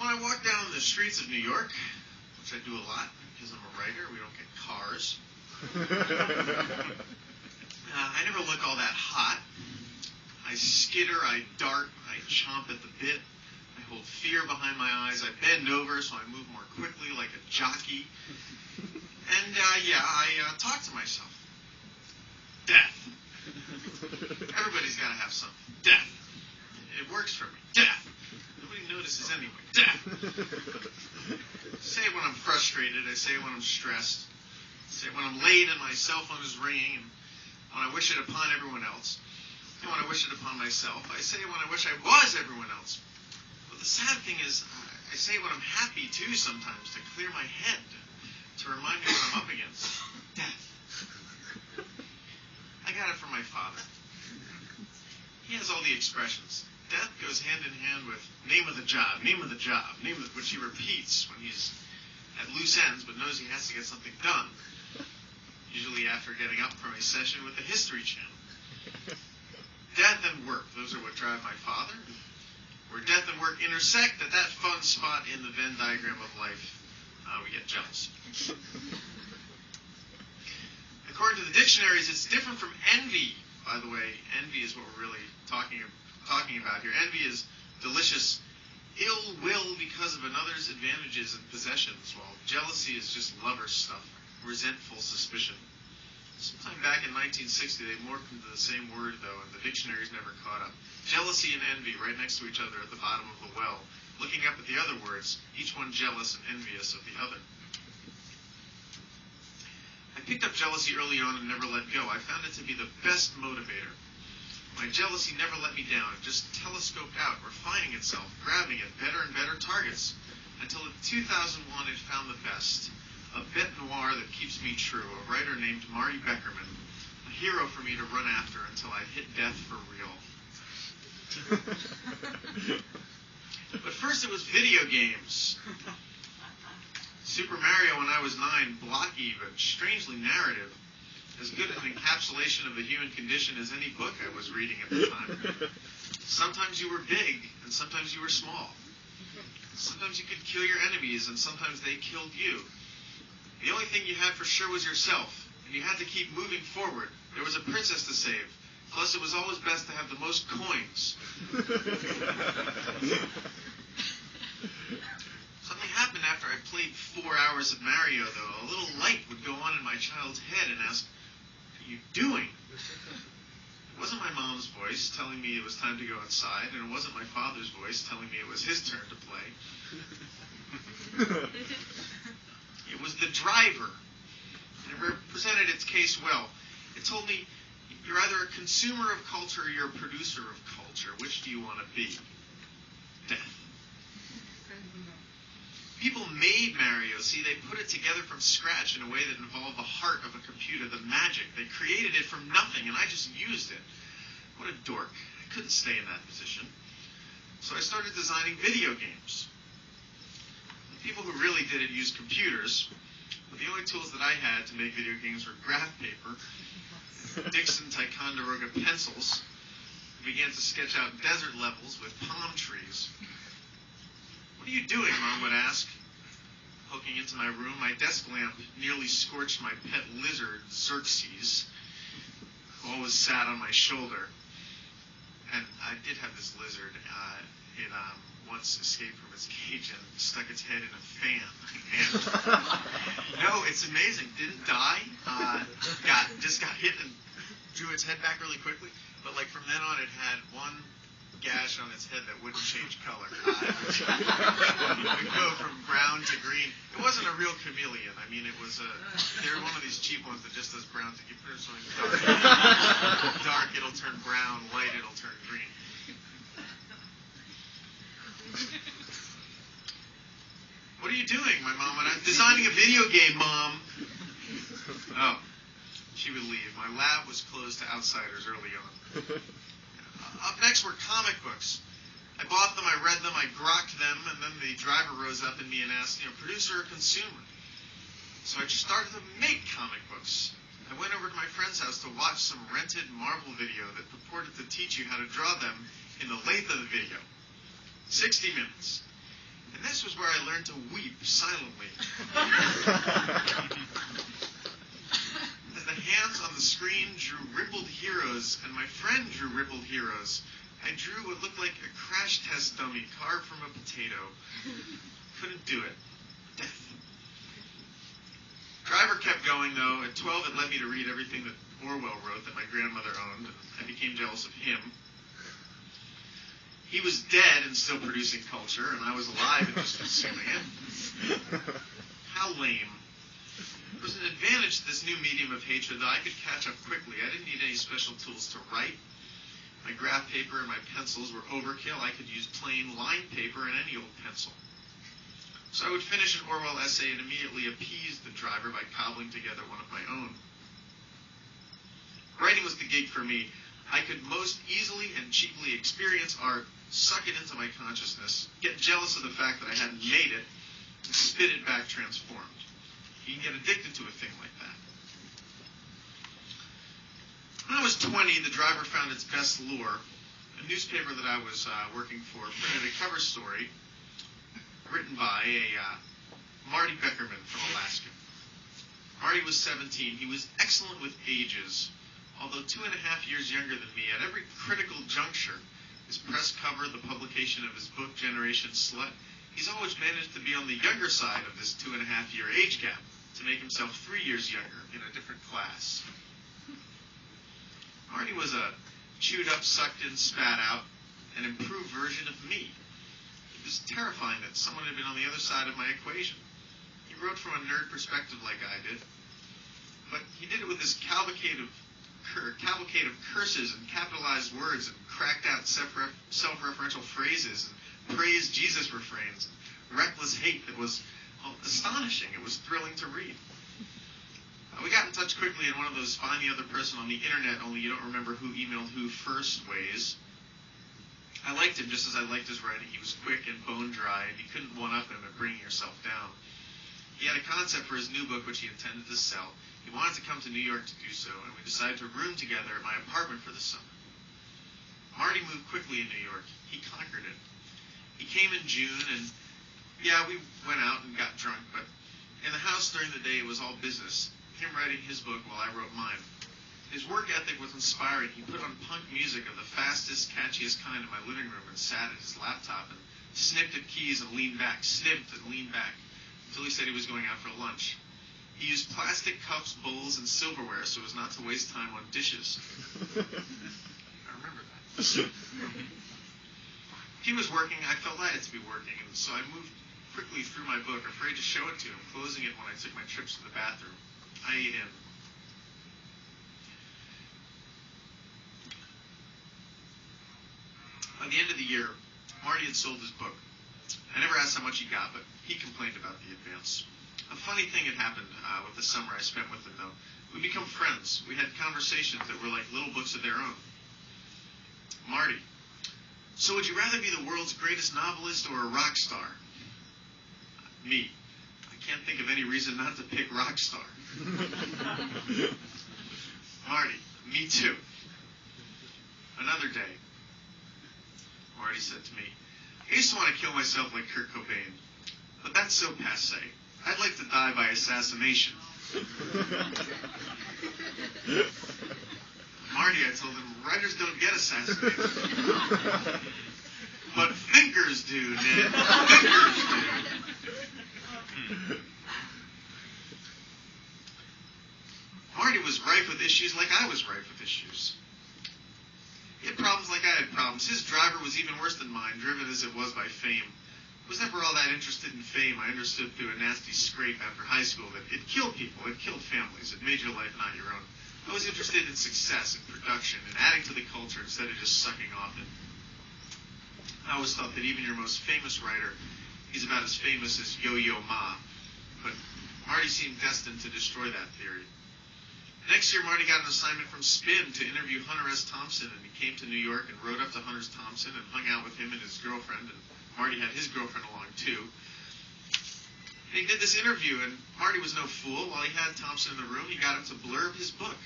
When I walk down the streets of New York, which I do a lot because I'm a writer, we don't get cars. I never look all that hot. I skitter, I dart, I chomp at the bit. I hold fear behind my eyes. I bend over so I move more quickly like a jockey. And, I talk to myself. Death. Everybody's got to have something. Death. It works for me. Death. Nobody notices anyway. Death. I say it when I'm frustrated. I say it when I'm stressed. I say it when I'm late and my cell phone is ringing, and when I wish it upon everyone else. And when I wish it upon myself. I say it when I wish I was everyone else. But the sad thing is, I say it when I'm happy, too, sometimes, to clear my head, to remind me what I'm up against. Death. I got it from my father. He has all the expressions. Death goes hand in hand with name of the job, name of the job, which he repeats when he's at loose ends but knows he has to get something done. Usually after getting up from a session with the History Channel. Death and work, those are what drive my father. Where death and work intersect, at that fun spot in the Venn diagram of life, we get jealous. According to the dictionaries, it's different from envy. By the way, envy is what we're really talking about here. Envy is delicious ill will because of another's advantages and possessions, while jealousy is just lover stuff, resentful suspicion. Sometime back in 1960, they morphed into the same word, though, and the dictionaries never caught up. Jealousy and envy right next to each other at the bottom of the well, looking up at the other words, each one jealous and envious of the other. I picked up jealousy early on and never let go. I found it to be the best motivator. My jealousy never let me down. It just telescoped out, refining itself, grabbing at better and better targets, until in 2001 it found the best. A bête noire that keeps me true, a writer named Marty Beckerman, a hero for me to run after until I hit death for real. But first it was video games. Super Mario when I was 9, blocky but strangely narrative, as good an encapsulation of the human condition as any book I was reading at the time. Sometimes you were big, and sometimes you were small. Sometimes you could kill your enemies, and sometimes they killed you. The only thing you had for sure was yourself, and you had to keep moving forward. There was a princess to save. Plus, it was always best to have the most coins. Something happened after I played 4 hours of Mario, though. A little light would go on in my child's head and ask, "What are you doing?" It wasn't my mom's voice telling me it was time to go outside, and it wasn't my father's voice telling me it was his turn to play. It was the driver, and it represented its case well. It told me, you're either a consumer of culture or you're a producer of culture. Which do you want to be? Death. People made Mario. See, they put it together from scratch in a way that involved the heart of a computer, the magic. They created it from nothing, and I just used it. What a dork. I couldn't stay in that position. So I started designing video games. People who really did it used computers, but the only tools that I had to make video games were graph paper, Dixon Ticonderoga pencils. I began to sketch out desert levels with palm trees. "What are you doing?" Mom would ask. Poking into my room, my desk lamp nearly scorched my pet lizard, Xerxes, who always sat on my shoulder. And I did have this lizard. It once escaped from its cage and stuck its head in a fan. And no, it's amazing. Didn't die. Just got hit and drew its head back really quickly. But like from then on, it had one gash on its head that wouldn't change color. It would go from brown to green. It wasn't a real chameleon. I mean, they're one of these cheap ones that just does brown. If you put it something dark, it'll turn brown. Light, it'll turn green. "What are you doing?" my mom would ask. "Designing a video game, Mom." Oh, she would leave. My lab was closed to outsiders early on. Up next were comic books. I bought them, I read them, I grokked them, and then the driver rose up in me and asked, producer or consumer? So I started to make comic books. I went over to my friend's house to watch some rented Marvel video that purported to teach you how to draw them in the length of the video. 60 minutes. At And this was where I learned to weep silently. As the hands on the screen drew rippled heroes, and my friend drew rippled heroes, I drew what looked like a crash test dummy carved from a potato. Couldn't do it. Death. Driver kept going, though. At 12, it led me to read everything that Orwell wrote that my grandmother owned, and I became jealous of him. He was dead and still producing culture, and I was alive and just consuming it. How lame. There was an advantage to this new medium of hatred that I could catch up quickly. I didn't need any special tools to write. My graph paper and my pencils were overkill. I could use plain lined paper and any old pencil. So I would finish an Orwell essay and immediately appease the driver by cobbling together one of my own. Writing was the gig for me. I could most easily and cheaply experience art, suck it into my consciousness, get jealous of the fact that I hadn't made it, and spit it back transformed. You can get addicted to a thing like that. When I was 20, the driver found its best lure. A newspaper that I was working for printed a cover story written by a Marty Beckerman from Alaska. Marty was 17. He was excellent with ages. Although 2.5 years younger than me, at every critical juncture, his press cover, the publication of his book, Generation Slut, he's always managed to be on the younger side of this 2.5-year age gap, to make himself 3 years younger in a different class. Marty was a chewed up, sucked in, spat out, an improved version of me. It was terrifying that someone had been on the other side of my equation. He wrote from a nerd perspective like I did, but he did it with this cavalcade of curses and capitalized words and cracked out self-referential phrases and praised Jesus refrains and reckless hate that was astonishing. It was thrilling to read. We got in touch quickly in one of those find the other person on the internet, only you don't remember who emailed who first ways. I liked him just as I liked his writing. He was quick and bone dry, and you couldn't one-up him at bringing yourself down. He had a concept for his new book, which he intended to sell. He wanted to come to New York to do so, and we decided to room together at my apartment for the summer. Marty moved quickly in New York. He conquered it. He came in June, and yeah, we went out and got drunk, but in the house during the day it was all business. Him writing his book while I wrote mine. His work ethic was inspiring. He put on punk music of the fastest, catchiest kind in my living room and sat at his laptop and snipped at keys and leaned back, snipped and leaned back, until he said he was going out for lunch. He used plastic cups, bowls, and silverware so as not to waste time on dishes. I remember that. If he was working, I felt I had to be working, and so I moved quickly through my book, afraid to show it to him, closing it when I took my trips to the bathroom. I ate in. By the end of the year, Marty had sold his book. I never asked how much he got, but he complained about the advance. A funny thing had happened with the summer I spent with him, though. We'd become friends. We had conversations that were like little books of their own. Marty, so would you rather be the world's greatest novelist or a rock star? Me. I can't think of any reason not to pick rock star. Marty, me too. Another day, Marty said to me, I used to want to kill myself like Kurt Cobain, but that's so passé. I'd like to die by assassination. Marty, I told him, writers don't get assassinated. But thinkers do, Ned. Thinkers do. Marty was rife with issues like I was rife with issues. He had problems like I had problems. His driver was even worse than mine, driven as it was by fame. I was never all that interested in fame. I understood through a nasty scrape after high school that it killed people, it killed families, it made your life not your own. I was interested in success and production and adding to the culture instead of just sucking off it. I always thought that even your most famous writer is about as famous as Yo-Yo Ma, but Marty seemed destined to destroy that theory. Next year, Marty got an assignment from Spin to interview Hunter S. Thompson, and he came to New York and rode up to Hunter S. Thompson and hung out with him and his girlfriend, and Marty had his girlfriend along too. And he did this interview, and Marty was no fool. While he had Thompson in the room, he got him to blurb his book.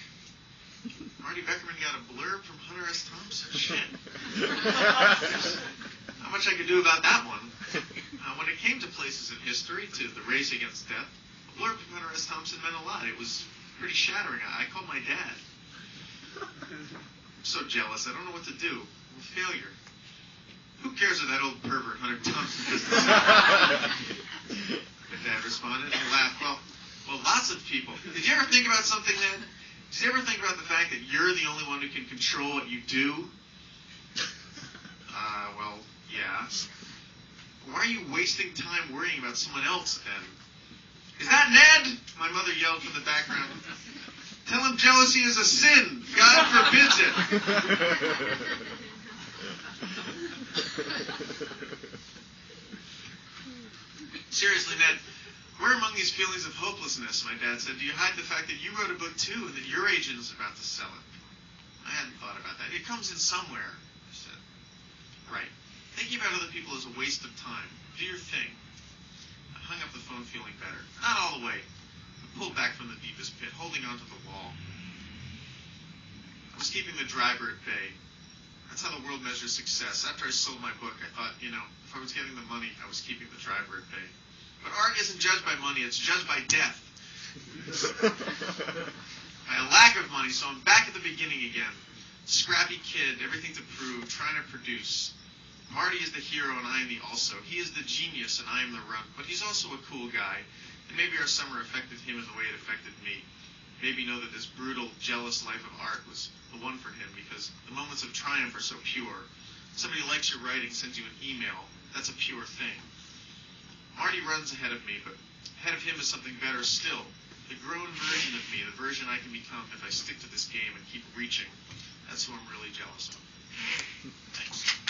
Marty Beckerman got a blurb from Hunter S. Thompson. Shit. Not much I could do about that one. When it came to places in history, to the race against death. A blurb from Hunter S. Thompson meant a lot. It was pretty shattering. I called my dad. I'm so jealous. I don't know what to do. I'm a failure. Who cares if that old pervert Hunter Thompson does this? My dad responded and laughed. Well, lots of people. Did you ever think about something, Ned? Did you ever think about the fact that you're the only one who can control what you do? Well, yeah. Why are you wasting time worrying about someone else, then? Is that Ned? My mother yelled from the background. Tell him jealousy is a sin. God forbids it. Seriously, Ned, where among these feelings of hopelessness, my dad said, do you hide the fact that you wrote a book too and that your agent is about to sell it? I hadn't thought about that. It comes in somewhere, I said. Right. Thinking about other people is a waste of time. Do your thing. I hung up the phone feeling better. Not all the way. I pulled back from the deepest pit, holding onto the wall. I was keeping the driver at bay. That's how the world measures success. After I sold my book, I thought, if I was getting the money, I was keeping the driver at bay. But art isn't judged by money, it's judged by death. I had a lack of money, so I'm back at the beginning again. Scrappy kid, everything to prove, trying to produce. Marty is the hero and I am the also. He is the genius and I am the runt, but he's also a cool guy. And maybe our summer affected him in the way it affected me. Maybe know that this brutal, jealous life of art was the one for him because the moments of triumph are so pure. Somebody likes your writing, sends you an email. That's a pure thing. Marty runs ahead of me, but ahead of him is something better still. The grown version of me, the version I can become if I stick to this game and keep reaching. That's who I'm really jealous of. Thanks.